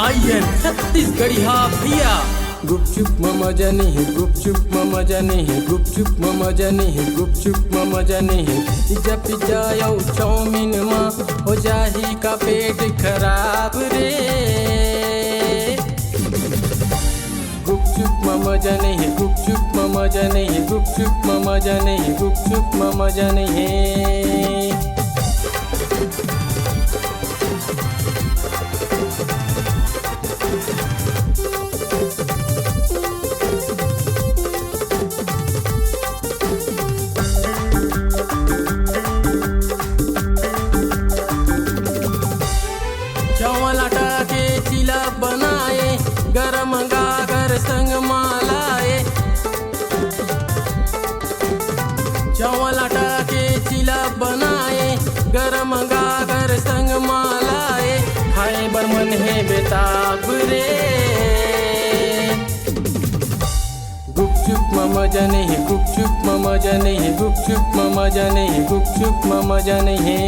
आर्यन छत्तीसगढ़िया भैया। गुपचुप में मजा नहीं है, गुपचुप में मजा नहीं है, गुपचुप में मजा नहीं है, गुपचुप में मजा नहीं है। पिज्जा पिज्जा या चाउमीन में हो जाही का पेट खराब रे। गुपचुप में मजा नहीं है, गुपचुप में मजा नहीं है, गुपचुप में मजा नहीं है, गुपचुप में मजा नहीं है। चावल आटा के चिला बनाए, गरम गागर संग मालाए। चावल आटा के चिला बनाए, गरम गागर संग मालाए। खाए बर मन है बेताब रे। गुपचुप में मजा नहीं है, गुपचुप में मजा नहीं है, गुपचुप में मजा नहीं है, गुपचुप में मजा नहीं है।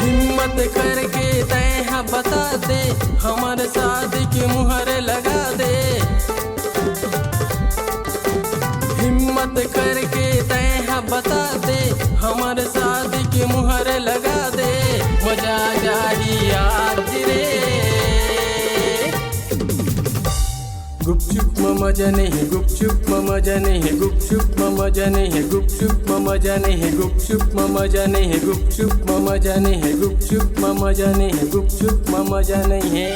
हिम्मत करके तैहा बता दे, हमारे शादी के मुहर लगा दे। हिम्मत करके तैहा बता दे, हमारे शादी के मुहर लगा दे। मजा जाही आज रे। गुपचुप में मजा नहीं है, गुपचुप में मजा नहीं है, गुपचुप में मजा नहीं है, गुपचुप में मजा नहीं है, गुपचुप में मजा नहीं है, गुपचुप में मजा नहीं है, गुपचुप में मजा नहीं है, गुपचुप में मजा नहीं है।